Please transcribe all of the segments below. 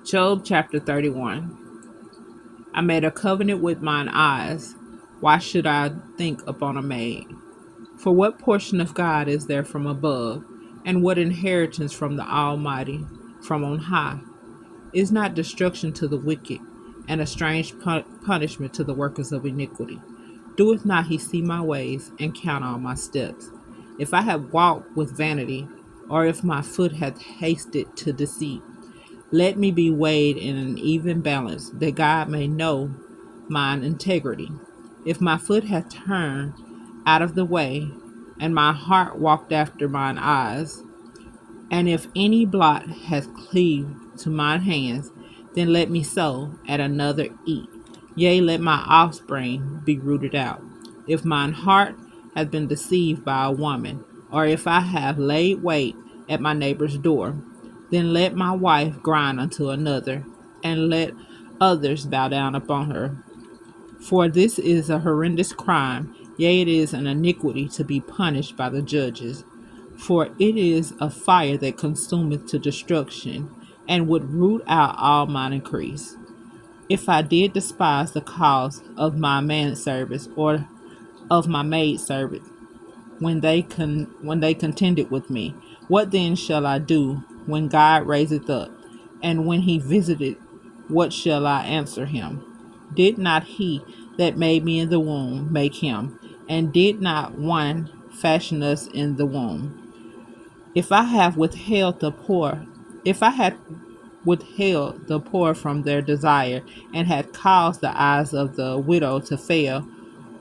Job chapter 31. I made a covenant with mine eyes. Why should I think upon a maid? For what portion of God is there from above, and what inheritance from the Almighty from on high? Is not destruction to the wicked, and a strange punishment to the workers of iniquity? Doeth not he see my ways, and count all my steps? If I have walked with vanity, or if my foot hath hasted to deceit, let me be weighed in an even balance, that God may know mine integrity. If my foot hath turned out of the way, and my heart walked after mine eyes, and if any blot hath cleaved to mine hands, then let me sow, and another eat. Yea, let my offspring be rooted out. If mine heart hath been deceived by a woman, or if I have laid wait at my neighbor's door, then let my wife grind unto another, and let others bow down upon her. For this is a horrendous crime, yea, it is an iniquity to be punished by the judges. For it is a fire that consumeth to destruction, and would root out all mine increase. If I did despise the cause of my manservants, or of my maidservant, when they contended with me, what then shall I do when God raiseth up? And when he visited, what shall I answer him? Did not he that made me in the womb make him? And did not one fashion us in the womb? If I have withheld the poor, if I had withheld the poor from their desire, and had caused the eyes of the widow to fail,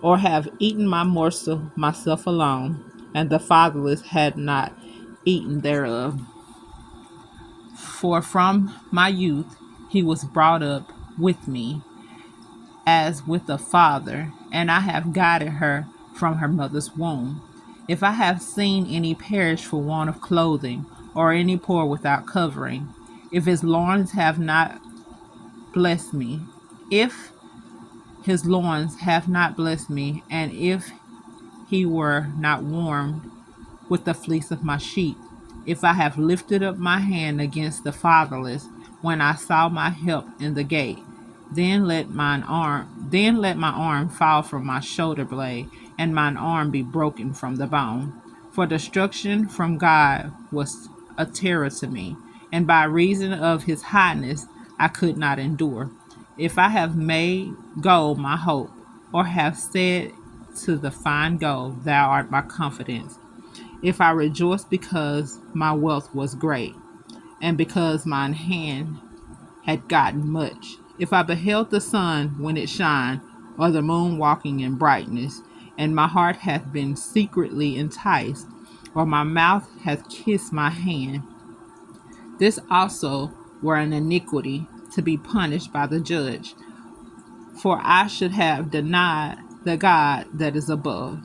or have eaten my morsel myself alone, and the fatherless had not eaten thereof. For from my youth he was brought up with me, as with a father, and I have guided her from her mother's womb. If I have seen any perish for want of clothing, or any poor without covering, if his loins have not blessed me, if his loins have not blessed me, and if he were not warmed with the fleece of my sheep, if I have lifted up my hand against the fatherless, when I saw my help in the gate, then let my arm fall from my shoulder blade, and mine arm be broken from the bone. For destruction from God was a terror to me, and by reason of his highness I could not endure. If I have made gold my hope, or have said to the fine gold, thou art my confidence, if I rejoice because my wealth was great, and because mine hand had gotten much, if I beheld the sun when it shined, or the moon walking in brightness, and my heart hath been secretly enticed, or my mouth hath kissed my hand, this also were an iniquity to be punished by the judge. For I should have denied the God that is above.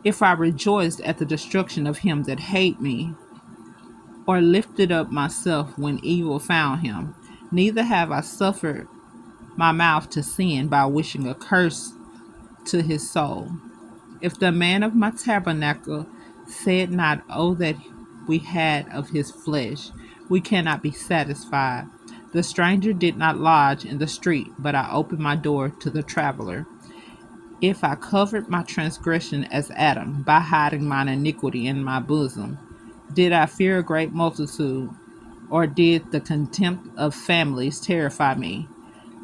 If I rejoiced at the destruction of him that hate me, or lifted up myself when evil found him, neither have I suffered my mouth to sin by wishing a curse to his soul. If the man of my tabernacle said not, oh, that we had of his flesh, we cannot be satisfied. The stranger did not lodge in the street, but I opened my door to the traveler. If I covered my transgression as Adam, by hiding mine iniquity in my bosom, did I fear a great multitude, or did the contempt of families terrify me,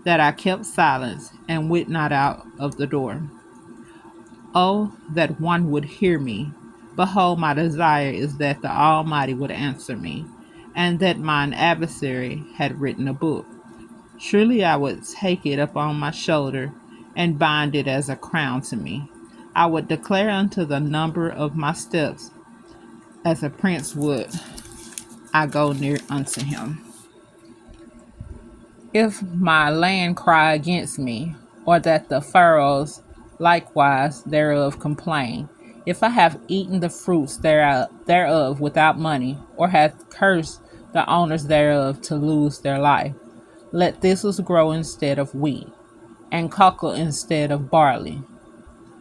that I kept silence and went not out of the door? Oh, that one would hear me. Behold, my desire is that the Almighty would answer me, and that mine adversary had written a book. Surely I would take it upon my shoulder, and bind it as a crown to me. I would declare unto the number of my steps, as a prince would I go near unto him. If my land cry against me, or that the furrows likewise thereof complain, if I have eaten the fruits thereof without money, or have cursed the owners thereof to lose their life, let thistles grow instead of wheat, and cockle instead of barley.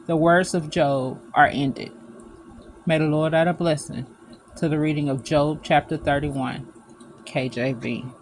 The words of Job are ended. May the Lord add a blessing to the reading of Job chapter 31, KJV.